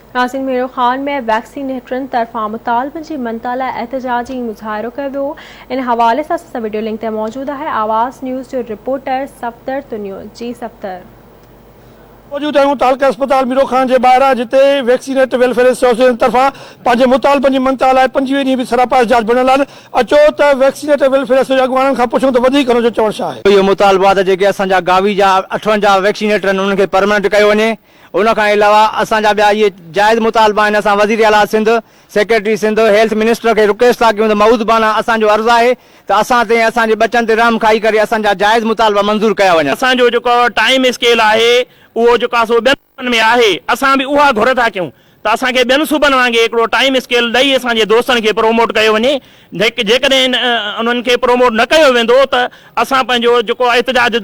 नाज़रीन, मेरो ख़ान में वैक्सीनेटरन तरफ़ां मुतालबन जी मनता लाइ एहतजाजी मुज़ाहिरो कयो वियो। इन हवाले सां वीडियो लिंक ते मौजूद है आवाज़ न्यूज़ जो रिपोर्टर सफ़दर तुनियो। जी सफ़दर। मौजूद आहियूं तालका अस्पताल मीरो खान जे ॿाहिरां, जिते वैक्सीनेट वेलफेयर एसोसिएशन तरफ़ां पंहिंजे मुतालबनि जी मनता लाइ 25 ॾींहं बि सरापा एहतजाज बणियल आहिनि। अचो त वैक्सीनेट वेलफेयर एसोसिएशन अॻुवाननि खां पुछूं त वधीक हुनजो चवणु छा आहे। इहो मुतालबा आहे जेके असांजा गावी जा 58 वैक्सीनेटर आहिनि उन्हनि खे परमानेंट कयो वञे। उन खां अलावा असांजा ॿिया इहे जाइज़ मुतालबा आहिनि। असां वज़ीर आला Sindh, secretary Sindh, health minister खे रिक्वेस्ट था कयूं त मऊदबाना असांजो अर्ज़ु आहे त असां ते असांजे बचनि ते रहम खाई करे असांजा जाइज़ मुतालबा मंज़ूर कया वञनि। असांजो जेको टाइम स्केल आहे उहो जेको आहे सो ॿियनि में आहे, असां बि उहा घुर था कयूं त असांखे ॿियनि सूबनि वांगुरु हिकिड़ो टाइम स्केल ॾेई असांजे दोस्तनि खे प्रोमोट कयो वञे। जेकॾहिं उन्हनि खे प्रोमोट न कयो वेंदो त असां पंहिंजो जेको एहतजाज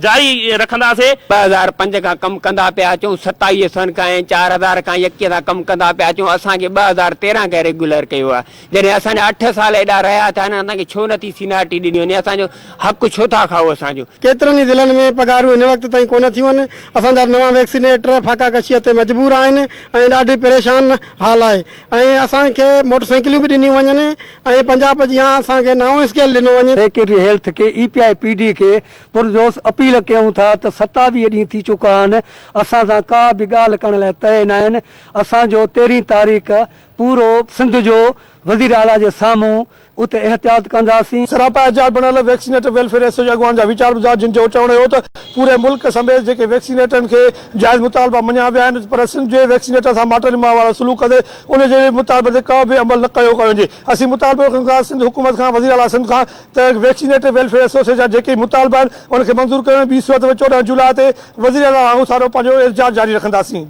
जारी रखंदासीं। 2005 खां कमु कंदा पिया अचूं, 27 सन खां 4000 खां 21 खां कमु कंदा पिया अचूं। असांखे 2013 खां रेगुलर कयो आहे। जॾहिं असांजा 8 साल एॾा रहिया था आहिनि, असांखे छो नथी सीनियरिटी ॾिनी वञे? असांजो हक़ु छो था खाओ? असांजो केतिरनि ई ज़िलनि में पगारूं हिन वक़्त ताईं कोन थियूं आहिनि। असांजा नवां वैक्सीनेटर फाका कशीअ ते मजबूर आहिनि ऐं ॾाढी परेशान हाल आहे। ऐं असांखे मोटरसाइकिलियूं बि ॾिनियूं वञनि ऐं पंजाब जी असांखे नओं स्केल ॾिनो वञे। सेक्रेटरी हेल्थ के EPI PD के पुरजोश अपील कयूं था त 27 ॾींहं थी चुका आहिनि, असां सां का बि ॻाल्हि करण लाइ तय न आहिनि। असांजो 13 तारीख़ पूरो सिंध जो वज़ीर आला जे साम्हूं उते एहतियात कंदासीं। सरापा एहतजाज बणियल वैक्सीनेट वेलफेयर एसोसिएशन अॻुवान जा वीचार ॿुधा, जिन जो चवणु हो त पूरे मुल्क समेत जेके वैक्सीनेटरनि खे जाइज़ मुतालबा मञिया विया आहिनि, पर सिंध जे वैक्सीनेटर सां माटरीमा वारो सलूक कंदे उनजे मुतालबे ते का बि अमल न कयो वञे। असीं मुतालबो कंदा सिंध हुकूमत खां, वज़ीर आला सिंध खां त वैक्सीनेट वेलफेयर एसोसिएशन जा जेके मुतालबा आहिनि उनखे मंज़ूर कयो। ॿी सूरत में 14 जुलाई ते वज़ीर आला सारो पंहिंजो एहतजाज जारी रखंदासीं।